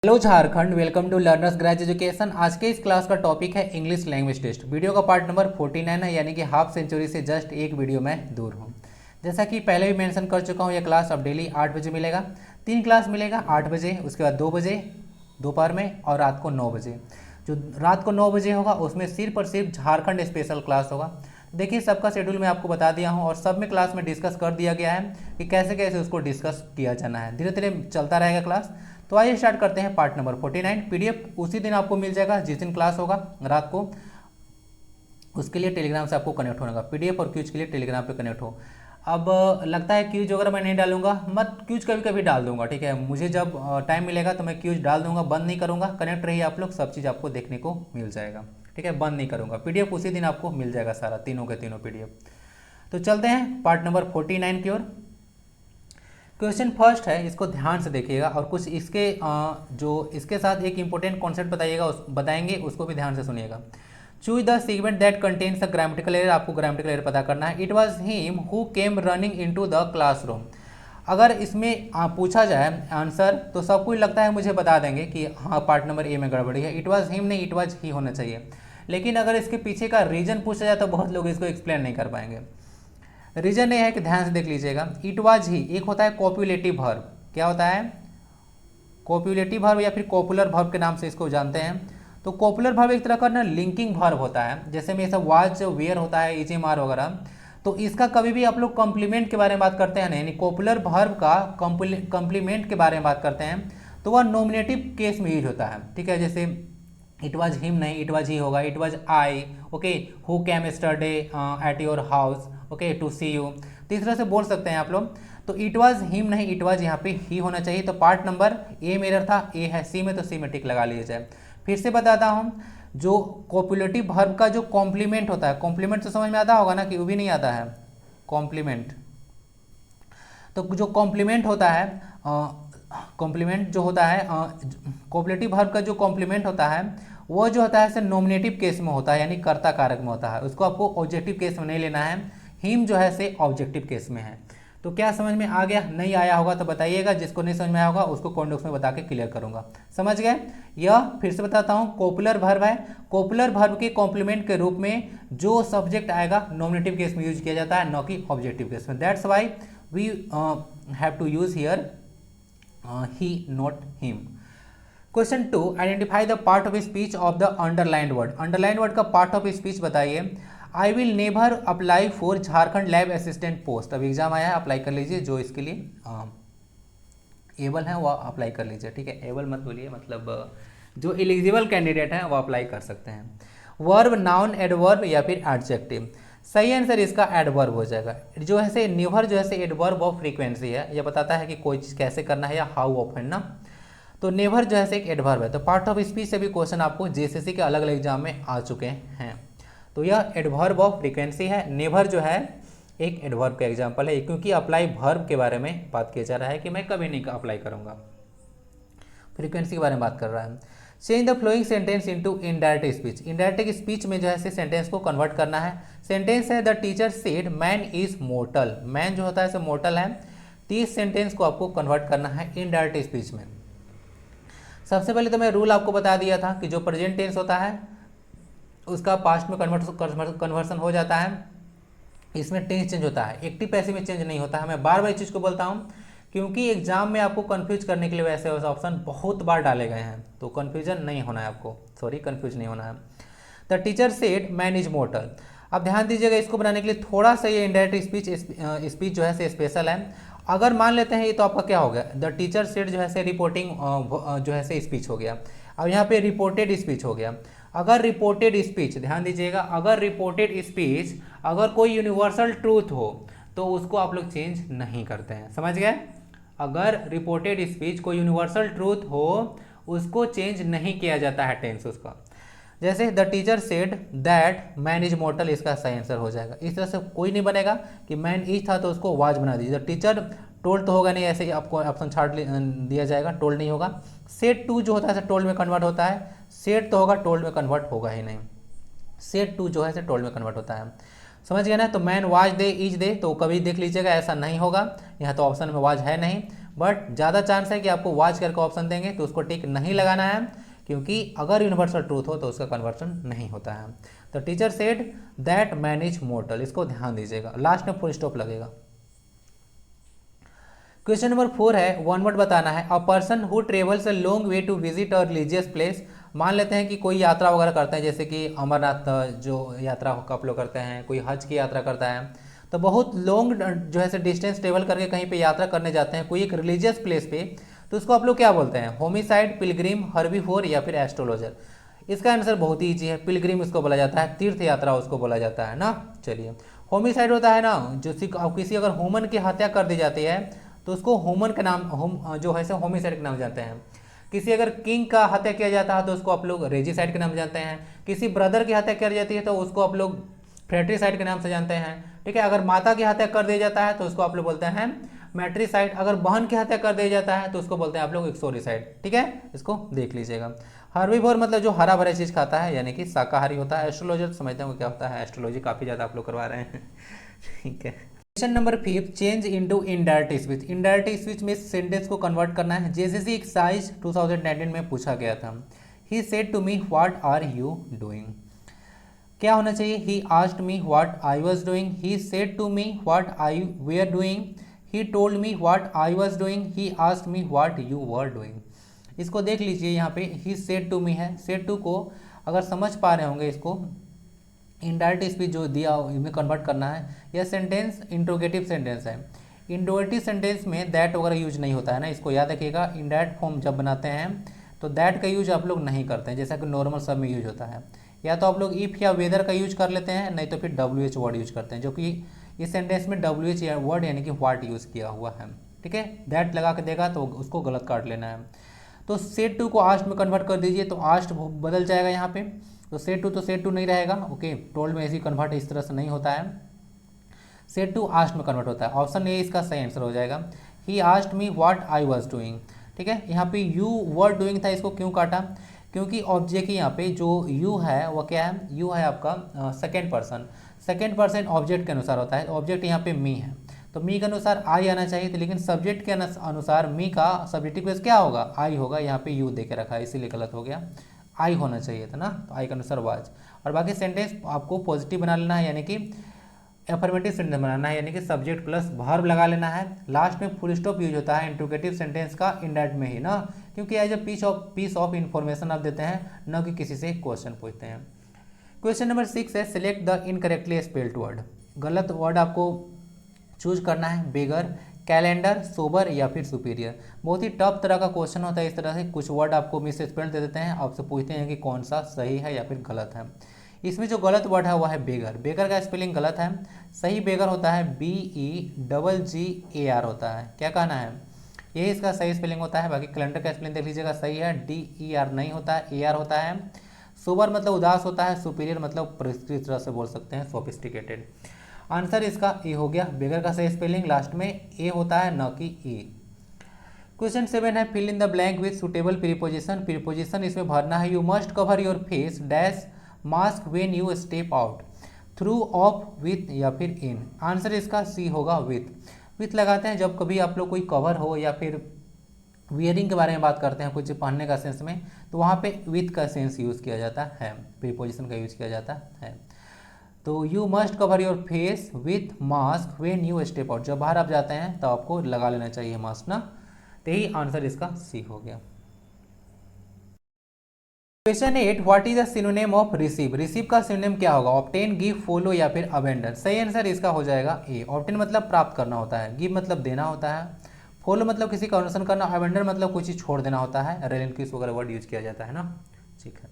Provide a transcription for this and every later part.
Hello Jharkhand, welcome to learners grace education. आज के इस क्लास का टॉपिक है इंग्लिश लैंग्वेज टेस्ट। वीडियो का पार्ट नंबर 49 है, यानी कि हाफ सेंचुरी से जस्ट एक वीडियो में दूर हूँ। जैसा कि पहले भी मेंशन कर चुका हूँ, यह क्लास अब डेली 8 बजे मिलेगा। 3 क्लास मिलेगा, 8 बजे, उसके बाद 2 बजे दोपहर में, और रात को 9 बजे। जो रात को 9 बजे होगा उसमें सिर्फ और सिर्फ झारखंड स्पेशल क्लास होगा। देखिए, सबका शेड्यूल मैं आपको बता दिया हूँ और सब में क्लास में डिस्कस कर दिया गया है कि कैसे कैसे उसको डिस्कस किया जाना है। धीरे धीरे चलता रहेगा क्लास। तो आइए स्टार्ट करते हैं पार्ट नंबर 49। पीडीएफ उसी दिन आपको मिल जाएगा जिस दिन क्लास होगा, रात को। उसके लिए टेलीग्राम से आपको कनेक्ट होना होगा। पीडीएफ और क्यूज के लिए टेलीग्राम पे कनेक्ट हो। अब लगता है क्यूज वगैरह मैं नहीं डालूंगा, मत क्यूज कभी कभी डाल दूंगा, ठीक है। मुझे जब टाइम मिलेगा तो मैं क्यूज डाल दूंगा, बंद नहीं करूंगा। कनेक्ट रहिए आप लोग, सब चीज़ आपको देखने को मिल जाएगा, ठीक है। बंद नहीं करूंगा। पीडीएफ उसी दिन आपको मिल जाएगा सारा, तीनों के तीनों पीडीएफ। तो चलते हैं पार्ट नंबर 49 की ओर। क्वेश्चन फर्स्ट है, इसको ध्यान से देखिएगा और कुछ इसके जो इसके साथ एक इंपॉर्टेंट कॉन्सेप्ट बताएंगे, उसको भी ध्यान से सुनिएगा। Choose the segment that contains the grammatical error. आपको ग्रामेटिकल एरर पता करना है। It was him who came running into the classroom. अगर इसमें पूछा जाए आंसर तो सबको लगता है मुझे बता देंगे कि हाँ, पार्ट नंबर ए में गड़बड़ी है। इट वॉज हिम नहीं, इट वॉज ही होना चाहिए। लेकिन अगर इसके पीछे का रीजन पूछा जाए तो बहुत लोग इसको एक्सप्लेन नहीं कर पाएंगे। रीजन ये है कि ध्यान से देख लीजिएगा। इट वाज ही एक होता है कॉपुलेटिव वर्ब। क्या होता है? कॉपुलेटिव वर्ब या फिर कॉपुलर वर्ब के नाम से इसको जानते हैं। तो कॉपुलर वर्ब एक तरह का ना लिंकिंग वर्ब होता है, जैसे में सब वाज वेयर होता है, इज एम आर वगैरह। तो इसका कभी भी आप लोग कॉम्प्लीमेंट के बारे में बात करते हैं ना, यानी कॉपुलर वर्ब का कॉम्प्लीमेंट के बारे में बात करते हैं तो वह नॉमिनेटिव केस में यूज होता है, ठीक है। जैसे इट वाज हिम नहीं, इट वाज ही होगा। It was I, okay, who came yesterday at your house, okay, to see you. तो इस तरह से बोल सकते हैं आप लोग। तो इट वाज हिम नहीं, इट वाज यहाँ पे ही होना चाहिए। तो पार्ट नंबर ए में एरर था, ए है सी में, तो सी में टिक लगा लीजिए। फिर से बताता हूँ, जो कॉपुलेटिव वर्ब का जो कॉम्प्लीमेंट होता है, कॉम्प्लीमेंट तो समझ में आता होगा ना, कि वो भी नहीं आता है कॉम्प्लीमेंट। तो जो कॉम्प्लीमेंट होता है, कॉम्प्लीमेंट जो होता है, कॉपुलेटिव वर्ब का जो कॉम्प्लीमेंट होता है वो जो होता है नॉमिनेटिव केस में होता है, यानी कर्ता कारक में होता है। उसको आपको ऑब्जेक्टिव केस में नहीं लेना है। हिम जो है से ऑब्जेक्टिव केस में है। तो क्या समझ में आ गया? नहीं आया होगा तो बताइएगा, जिसको नहीं समझ में आया होगा उसको कमेंट बॉक्स में बता के क्लियर करूंगा। समझ गए? यह फिर से बताता हूँ, कॉपुलर वर्ब है। कॉपुलर वर्ब के कॉम्प्लीमेंट के रूप में जो सब्जेक्ट आएगा नॉमिनेटिव केस में यूज किया जाता है, न कि ऑब्जेक्टिव केस में। That's why we have to use here he, not him. Question 2, identify the part of speech of the underlined word. Underlined word का पार्ट ऑफ स्पीच बताइए। I will never apply for Jharkhand lab assistant post. अभी exam आया है, apply कर लीजिए। जो इसके लिए एबल है वो अप्लाई कर लीजिए, ठीक है। एबल मत बोलिए, मतलब जो एलिजिबल कैंडिडेट है वो अप्लाई कर सकते हैं। वर्ब, नाउन, एडवर्ब या फिर एडजेक्टिव। सही आंसर इसका एडवर्ब हो जाएगा। जो है से नेवर जो है से एडवर्ब ऑफ फ्रीक्वेंसी है, यह बताता है कि कोई चीज़ कैसे करना है या हाउ ऑफन ना। तो नेवर जो है से एक एडवर्ब है। तो पार्ट ऑफ स्पीच से भी क्वेश्चन आपको जेएसएससी के अलग अलग एग्जाम में आ चुके हैं। तो यह एडवर्ब ऑफ फ्रीक्वेंसी है। नेवर जो है एक एडवर्ब का एग्जाम्पल है, क्योंकि अप्लाई वर्ब के बारे में बात किया जा रहा है कि मैं कभी नहीं अप्लाई करूंगा, फ्रीक्वेंसी के बारे में बात कर रहा है। Change the flowing sentence into indirect speech. Indirect speech में जो है सेंटेंस को कन्वर्ट करना है। सेंटेंस है, the teacher said man is mortar. Man जो होता है मोर्टल है। तो इस सेंटेंस को आपको कन्वर्ट करना है इनडायरेक्ट स्पीच में। सबसे पहले तो मैं रूल आपको बता दिया था कि जो प्रेजेंट टेंस होता है उसका पास्ट में कन्वर्सन हो जाता है। इसमें टेंस चेंज होता है, एक्टिव पैसिव में चेंज नहीं होता है। मैं बार बार इस चीज़ को बोलता हूँ क्योंकि एग्जाम में आपको कंफ्यूज करने के लिए वैसे ऑप्शन बहुत बार डाले गए हैं, तो कंफ्यूजन नहीं होना है आपको, सॉरी कंफ्यूज नहीं होना है। The teacher said man is mortar. अब ध्यान दीजिएगा, इसको बनाने के लिए थोड़ा सा ये इनडायरेक्ट स्पीच जो है स्पेशल है। अगर मान लेते हैं ये, तो आपका क्या हो गया? द टीचर सेड जो है से रिपोर्टिंग जो है से स्पीच हो गया। अब यहाँ पे रिपोर्टेड स्पीच हो गया। अगर रिपोर्टेड स्पीच, ध्यान दीजिएगा, अगर रिपोर्टेड स्पीच अगर कोई यूनिवर्सल ट्रूथ हो तो उसको आप लोग चेंज नहीं करते हैं। समझ गए? अगर रिपोर्टेड स्पीच कोई यूनिवर्सल ट्रूथ हो उसको चेंज नहीं किया जाता है टेंस उसका। जैसे the teacher said that man is mortar, इसका सही आंसर हो जाएगा। इस तरह से कोई नहीं बनेगा कि मैन इज था तो उसको वाज बना दीजिए। द टीचर टोल्ड तो होगा नहीं, ऐसे ही आपको ऑप्शन छाट दिया जाएगा, टोल्ड नहीं होगा। सेड टू जो होता है टोल्ड में कन्वर्ट होता है। सेड तो होगा, टोल्ड में कन्वर्ट होगा ही नहीं। सेड टू जो है टोल्ड में कन्वर्ट होता है। समझ गया ना? तो man was they, is they, तो कभी देख लीजिएगा ऐसा नहीं होगा। यहाँ तो ऑप्शन में वाज है नहीं। बट ज़्यादा चांस है कि आपको वॉच करके ऑप्शन देंगे तो उसको टिक नहीं लगाना है, क्योंकि अगर यूनिवर्सल ट्रूथ हो तो उसका कन्वर्सन नहीं होता है। तो teacher said that man is mortal, इसको ध्यान दीजिएगा, लास्ट में फुल स्टॉप लगेगा। क्वेश्चन नंबर 4 है, वन वर्ड बताना है। A person who travels a long way to visit a religious place, मान लेते हैं कि कोई यात्रा वगैरह करते हैं, जैसे कि अमरनाथ जो यात्रा आप लोग करते हैं, कोई हज की यात्रा करता है, तो बहुत लॉन्ग जो है डिस्टेंस ट्रेवल करके कहीं पे यात्रा करने जाते हैं कोई एक रिलीजियस प्लेस पे, तो उसको आप लोग क्या बोलते हैं? होमिसाइड, पिलग्रिम, हर्बीवोर या फिर एस्ट्रोलॉजर। इसका आंसर बहुत ही ईजी है, पिलग्रिम इसको बोला जाता है, तीर्थ यात्रा उसको बोला जाता है ना। चलिए, होमिसाइड होता है ना, जो किसी अगर ह्यूमन की हत्या कर दी जाती है तो उसको ह्यूमन के नाम जो है होमिसाइड के नाम जानते हैं। किसी अगर किंग का हत्या किया जाता है तो उसको आप लोग रेजिसाइड के नाम जानते हैं। किसी ब्रदर की हत्या की जाती है तो उसको आप लोग फ्रेट्रीसाइड के नाम से जानते हैं। ठीक है, अगर माता की हत्या कर दिया जाता है तो उसको आप लोग बोलते हैं मैट्रीसाइड। अगर बहन की हत्या कर दिया जाता है तो उसको बोलते हैं आप लोग एक्सोरिसाइड। ठीक है, इसको देख लीजिएगा। हर्बीवोर मतलब जो हरा भरा चीज खाता है, यानी कि शाकाहारी होता है। एस्ट्रोलॉजर समझते हैं क्या होता है, एस्ट्रोलॉजी काफी ज्यादा आप लोग करवा रहे हैं। ठीक है, question number 5, change into indirect speech. Indirect speech में सेंटेंस को कन्वर्ट करना है। जेसीसी एक्सरसाइज 2019 में पूछा गया था। He said to me what are you doing, क्या होना चाहिए? He asked me what I was doing, he said to me what I were doing, he told me what I was doing, he asked me what you were doing. इसको देख लीजिए, यहाँ पे ही said to मी है, said to को अगर समझ पा रहे होंगे, इसको इनडायरेक्ट स्पीच जो दिया इनमें कन्वर्ट करना है। यह सेंटेंस इंट्रोगेटिव सेंटेंस है। इंट्रोगेटिव सेंटेंस में दैट वगैरह यूज नहीं होता है ना, इसको याद रखिएगा। इनडायरेक्ट फॉर्म जब बनाते हैं तो दैट का यूज आप लोग नहीं करते हैं, जैसा कि नॉर्मल सब में यूज होता है। या तो आप लोग इफ़ या वेदर का यूज कर लेते हैं, नहीं तो फिर WH वर्ड यूज करते हैं, जो कि इस सेंटेंस में WH वर्ड यानी कि व्हाट यूज किया हुआ है। ठीक है, दैट लगा के देगा तो उसको गलत काट लेना है। तो सेड टू को आस्ट में कन्वर्ट कर दीजिए, तो आस्ट बदल जाएगा यहाँ पे। तो सेड टू नहीं रहेगा। ओके, टोल्ड में ऐसी कन्वर्ट इस तरह से नहीं होता है, सेड टू आस्ट में कन्वर्ट होता है। ऑप्शन ए इसका सही आंसर हो जाएगा। He asked me what I was doing. ठीक है, यहाँ पे यू वर डूइंग था, इसको क्यों काटा? क्योंकि ऑब्जेक्ट यहाँ पे जो यू है वो क्या है? यू है आपका second person. Second person object के अनुसार होता है। ऑब्जेक्ट यहाँ पे मी है, तो मी के अनुसार आई आना चाहिए था, लेकिन सब्जेक्ट के अनुसार मी का सब्जेक्टिव बेस क्या होगा? आई होगा। यहाँ पे यू दे के रखा है, इसीलिए गलत हो गया। आई होना चाहिए था ना, तो आई के अनुसार वाज। और बाकी सेंटेंस आपको पॉजिटिव बना लेना है, यानी कि एफर्मेटिव सेंटेंस बनाना है, यानी कि सब्जेक्ट प्लस वर्ब लगा लेना है। लास्ट में फुल स्टॉप यूज होता है इंट्रोगेटिव सेंटेंस का इनडायरेक्ट में ही ना, क्योंकि as a piece of information आप देते हैं, न कि किसी से क्वेश्चन पूछते हैं। क्वेश्चन नंबर 6 है, select the incorrectly spelled word. गलत वर्ड आपको चूज करना है। बेगर, कैलेंडर, सोबर या फिर सुपीरियर। बहुत ही टफ तरह का क्वेश्चन होता है। इस तरह से कुछ वर्ड आपको मिस स्पेल दे देते हैं, आपसे पूछते हैं कि कौन सा सही है या फिर गलत है। इसमें जो गलत वर्ड है वह है बेगर। बेगर का स्पेलिंग गलत है। सही बेगर होता है BEGGAR होता है। क्या कहना है? यही इसका सही स्पेलिंग होता है। बाकी कैलेंडर का स्पेलिंग देख लीजिएगा, सही है, DER नहीं होता है, AR होता है। सोबर मतलब उदास होता है। सुपीरियर मतलब परिष्कृत तरह से बोल सकते हैं, सोफिस्टिकेटेड। आंसर इसका ए हो गया। बेगर का सही स्पेलिंग लास्ट में ए होता है, न कि ई। क्वेश्चन 7 है, fill in the blank with suitable preposition. Preposition इसमें भरना है। You must cover your face dash mask when you step out, through, of, with या फिर इन। आंसर इसका सी होगा, विथ। विथ लगाते हैं जब कभी आप लोग कोई कवर हो या फिर वियरिंग के बारे में बात करते हैं, कुछ पहनने का सेंस में, तो वहाँ पे विथ का सेंस यूज़ किया जाता है, प्रीपोजिशन का यूज़ किया जाता है। तो you must cover your face with mask when you step out, जब बाहर आप जाते हैं तो आपको लगा लेना चाहिए मास्क ना। तो यही आंसर इसका सी हो गया। Question 8, what is the synonym of receive. Receive का सिनोनिम क्या होगा? ऑब्टेन, गिव, फॉलो या फिर अबेंडन। सही आंसर इसका हो जाएगा ए। ऑब्टेन मतलब प्राप्त करना होता है, गिव मतलब देना होता है, फॉलो मतलब किसी का अनुसरण करना, अबेंडन मतलब कुछ चीज छोड़ देना होता है, रेलिंक्विश वगैरह वर्ड यूज किया जाता है ना। ठीक है,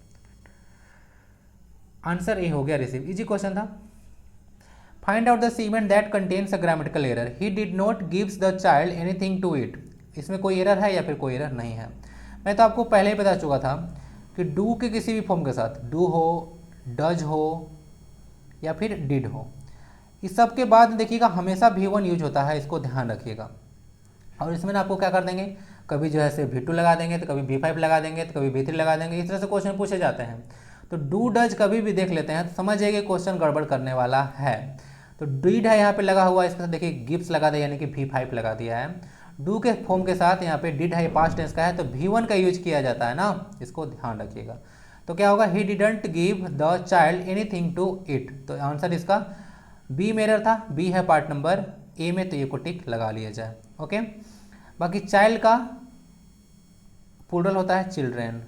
आंसर ए हो गया, रिसीव। इजी क्वेश्चन था। Find out the statement that contains a grammatical error. He did not gives the child anything to it. इसमें कोई एरर है या फिर कोई एरर नहीं है? मैं तो आपको पहले ही बता चुका था कि डू के किसी भी फॉर्म के साथ, डू हो, डज हो या फिर डिड हो, इस सब के बाद देखिएगा हमेशा V1 यूज होता है, इसको ध्यान रखिएगा। और इसमें ना आपको क्या कर देंगे, कभी जो है से V2 लगा देंगे, तो कभी V5 लगा देंगे, तो कभी V3 लगा देंगे। इस तरह से क्वेश्चन पूछे जाते हैं। तो डू डज कभी भी देख लेते हैं तो समझ जाइए क्वेश्चन गड़बड़ करने वाला है। तो डिड है यहाँ पे लगा हुआ, इसके साथ देखिए गिव्स लगा दिया, यानी कि V5 लगा दिया है। डू के फॉर्म के साथ यहाँ पे डिड है, पास्ट टेंस का है, तो V1 का यूज किया जाता है ना, इसको ध्यान रखिएगा। तो क्या होगा, he didn't give the child anything to it, तो आंसर इसका बी मेरर था, बी है पार्ट नंबर ए में, तो ये को टिक लगा लिया जाए। ओके, बाकी चाइल्ड का प्लूरल होता है चिल्ड्रेन,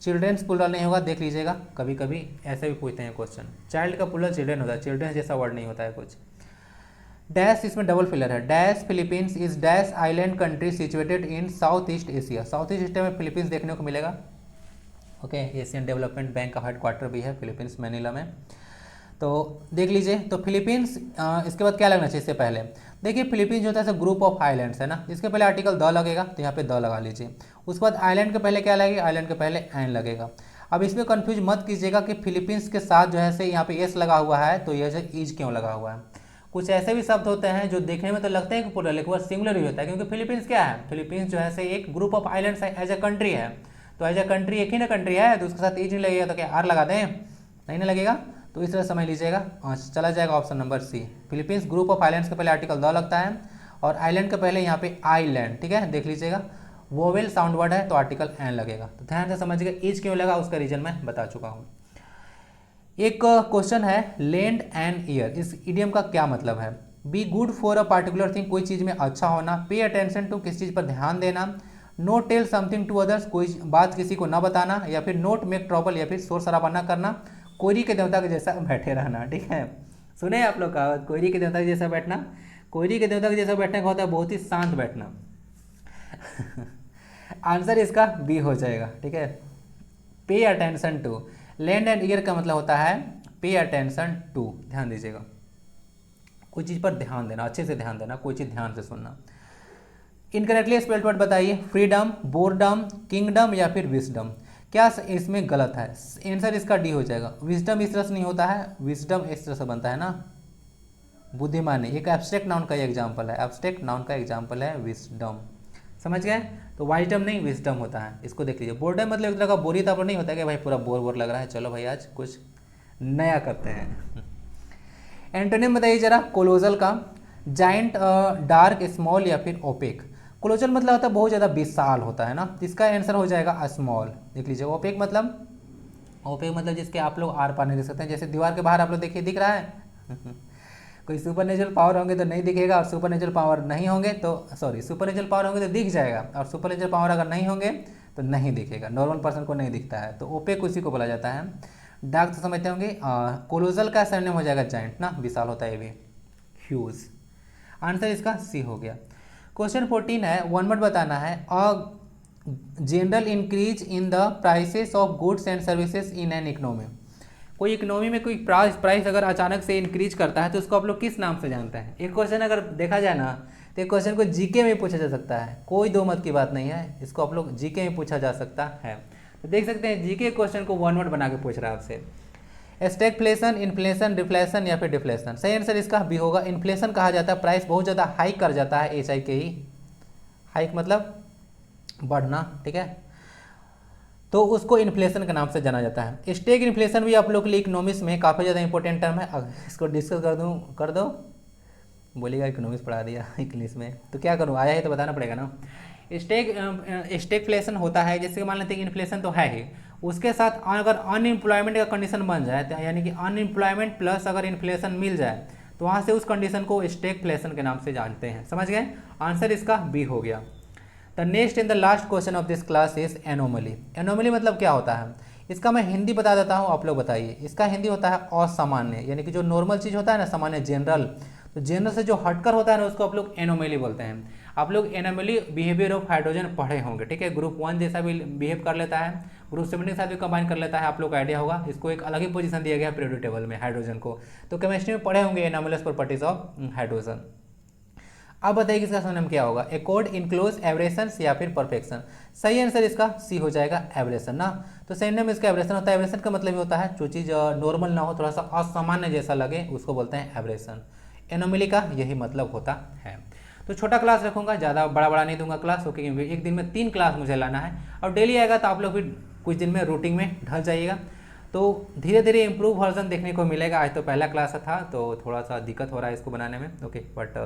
चिल्ड्रेन्स प्लूरल नहीं होगा, देख लीजिएगा, कभी कभी ऐसे भी पूछते हैं क्वेश्चन, चाइल्ड का प्लूरल चिल्ड्रेन होता है, चिल्ड्रेन जैसा वर्ड नहीं होता है कुछ। डैश इसमें डबल फिलर है, dash Philippines is dash island country situated in south east Asia, south east Asia में फिलीपींस देखने को मिलेगा। ओके, एशियन डेवलपमेंट बैंक का हेडक्वार्टर भी है फिलीपींस मैनिला में, तो देख लीजिए। तो फिलीपींस इसके बाद क्या लगना चाहिए, इससे पहले देखिए फिलीपींस जो होता है ग्रुप ऑफ आइलैंड्स है ना, इसके पहले आर्टिकल द लगेगा, तो यहाँ पे द लगा लीजिए। उसके बाद आइलैंड के पहले क्या लगेगा, आइलैंड के पहले एन लगेगा। अब इसमें कंफ्यूज मत कीजिएगा कि फिलीपींस के साथ जो है से यहाँ पे एस लगा हुआ है, तो ये जो ईज क्यों लगा हुआ है। कुछ ऐसे भी शब्द होते हैं जो देखने में तो लगते हैं कि प्लूरल, लेकिन वो सिंगुलर ही होता है, क्योंकि फिलीपींस क्या है, फिलीपींस जो है से एक ग्रुप ऑफ आइलैंड्स है, एज ए कंट्री है, तो एज ए कंट्री एक ही ना कंट्री है, तो उसके साथ ईज नहीं लगेगा, तो क्या आर लगा दें, नहीं ना लगेगा, तो इस तरह समझ लीजिएगा। चला जाएगा option number C, Philippines group of islands के पहले आर्टिकल द लगता है, और आइलैंड के पहले यहाँ पे आइलैंड, ठीक है, देख लीजिएगा, वोवेल साउंड वर्ड है, तो आर्टिकल एन लगेगा। तो ध्यान से समझिएगा, ईज क्यों लगा उसका रीजन मैं बता चुका हूँ। एक क्वेश्चन है, लेंड एन ईयर, इस इडियम का क्या मतलब है। Be good for a particular thing, कोई चीज़ में अच्छा होना, पे अटेंशन टू, किसी चीज़ पर ध्यान देना, note tell something to others, कोई बात किसी को ना बताना, या फिर नोट मेक ट्रबल, या फिर शोर शराबा ना करना, कोयरी के देवता के जैसा बैठे रहना, ठीक है, सुने आप लोग कहावत, कोयरी के देवता के जैसा बैठना, कोयरी के देवता के जैसा बैठने का होता है बहुत ही शांत बैठना। आंसर इसका बी हो जाएगा, ठीक है, pay attention to, land and year का मतलब होता है पे अटेंशन टू, ध्यान दीजिएगा, कोई चीज़ पर ध्यान देना, अच्छे से ध्यान देना, कोई चीज़ ध्यान से सुनना। इनकरेक्टली स्पेल्ड वर्ड बताइए, फ्रीडम, बोर्डम, किंगडम, या फिर विजडम, क्या इसमें गलत है। आंसर इसका डी हो जाएगा, विजडम इस तरह से नहीं होता है, विजडम इस तरह से बनता है ना, बुद्धिमानी, एक एब्स्ट्रैक्ट नाउन का एग्जाम्पल है, एब्स्ट्रैक्ट नाउन का एग्जाम्पल है विजडम, समझ गए। तो वाइजडम नहीं विजडम होता है, इसको देख लीजिए। बोर्डम मतलब एक तरह का बोरियता पर नहीं होता है कि भाई पूरा बोर बोर लग रहा है, चलो भाई आज कुछ नया करते हैं। एंटोनिम बताइए जरा कोलोजल का, जाइंट, डार्क, स्मॉल, या फिर ओपेक। कोलोजल मतलब होता है बहुत ज़्यादा विशाल होता है ना, इसका आंसर हो जाएगा स्मॉल, देख लीजिए। ओपेक मतलब जिसके आप लोग आर पार नहीं देख सकते हैं, जैसे दीवार के बाहर आप लोग देखिए दिख रहा है। कोई सुपर नेचुरल पावर होंगे तो नहीं दिखेगा, और सुपर नेचुरल पावर नहीं होंगे तो सुपर नेचुरल पावर होंगे तो दिख जाएगा, और सुपर नेचुरल पावर अगर नहीं होंगे तो नहीं दिखेगा, नॉर्मल पर्सन को नहीं दिखता है, तो ओपेक उसी को बोला जाता है। डार्क तो समझते होंगे, कोलोजल का सरनेम हो जाएगा जाइंट ना, विशाल होता है ये भी, ह्यूज। आंसर इसका सी हो गया। क्वेश्चन 14 है, वन वर्ड बताना है, a general increase in the prices of goods and services in an economy. कोई इकोनॉमी में कोई प्राइस अगर अचानक से इंक्रीज करता है तो उसको आप लोग किस नाम से जानते हैं। एक क्वेश्चन अगर देखा जाए ना, तो एक क्वेश्चन को जीके में पूछा जा सकता है, कोई दो मत की बात नहीं है, इसको आप लोग जीके में पूछा जा सकता है। तो देख सकते हैं जीके क्वेश्चन को वन वर्ड बना के पूछ रहा है आपसे। स्टैगफ्लेशन, इन्फ्लेशन, रिफ्लेशन, या फिर डिफ्लेशन। सही आंसर इसका भी होगा। इन्फ्लेशन कहा जाता है प्राइस बहुत ज़्यादा हाइक कर जाता है, एच आई के ही, हाइक मतलब बढ़ना, ठीक है, तो उसको इन्फ्लेशन के नाम से जाना जाता है। स्टेग इन्फ्लेशन भी आप लोग के लिए इकोनॉमिक्स में काफ़ी ज़्यादा इंपॉर्टेंट टर्म है, इसको डिस्कस कर दो बोलिएगा इकोनॉमिक्स पढ़ा दिया इंग्लिश में, तो क्या करूँ, आया है तो बताना पड़ेगा ना। स्टेगफ्लेशन होता है, जैसे मान लेते हैं इन्फ्लेशन तो है ही, उसके साथ अगर अनएम्प्लॉयमेंट का कंडीशन बन जाए, तो यानी कि अनएम्प्लॉयमेंट प्लस अगर इन्फ्लेशन मिल जाए, तो वहाँ से उस कंडीशन को स्टेगफ्लेशन के नाम से जानते हैं, समझ गए। आंसर इसका बी हो गया। The next in the last question of this class is anomaly. Anomaly मतलब क्या होता है, इसका मैं हिंदी बता देता हूँ, आप लोग बताइए। इसका हिंदी होता है असामान्य, यानी कि जो नॉर्मल चीज़ होता है ना, सामान्य, जनरल, तो जनरल से जो हटकर होता है ना, उसको आप लोग एनोमली बोलते हैं। आप लोग एनोमली बिहेवियर ऑफ हाइड्रोजन पढ़े होंगे, ठीक है, ग्रुप 1 जैसा भी बिहेव कर लेता है, ग्रुप 7 के साथ भी कंबाइन कर लेता है, आप लोग को आइडिया होगा। इसको एक अलग ही पोजीशन दिया गया है पीरियोडिक टेबल में हाइड्रोजन को, तो केमिस्ट्री में पढ़े होंगे एनोमलस प्रॉपर्टीज ऑफ हाइड्रोजन। अब बताइए किसका सरनेम क्या होगा, एकॉर्ड, इनक्लोज, एवरेशन, या फिर परफेक्शन। सही आंसर इसका सी हो जाएगा, एवरेशन ना। तो सरनेम इसका एवरेशन होता है। एवरेशन का मतलब ये होता है जो चीज़ नॉर्मल ना हो, थोड़ा सा असामान्य जैसा लगे, उसको बोलते हैं एवरेशन। एनोमली का यही मतलब होता है। तो छोटा क्लास रखूंगा, ज़्यादा बड़ा नहीं दूंगा क्लास, ओके, क्योंकि एक दिन में 3 क्लास मुझे लाना है, और डेली आएगा तो आप लोग भी कुछ दिन में रूटीन में ढल जाइएगा, तो धीरे धीरे इम्प्रूव वर्जन देखने को मिलेगा। आज तो पहला क्लास था तो थोड़ा सा दिक्कत हो रहा है इसको बनाने में, ओके, बट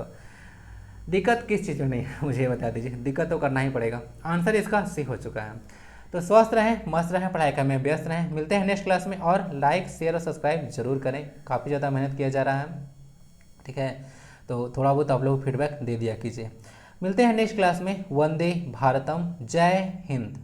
दिक्कत किस चीज़ में नहीं है मुझे बता दीजिए, दिक्कत तो करना ही पड़ेगा। आंसर इसका सी हो चुका है। तो स्वस्थ रहें, मस्त रहें, पढ़ाई का में व्यस्त रहें। मिलते हैं नेक्स्ट क्लास में, और लाइक शेयर और सब्सक्राइब जरूर करें, काफ़ी ज़्यादा मेहनत किया जा रहा है, ठीक है। तो थोड़ा बहुत आप लोग फीडबैक दे दिया कीजिए। मिलते हैं नेक्स्ट क्लास में। वंदे भारतम, जय हिंद।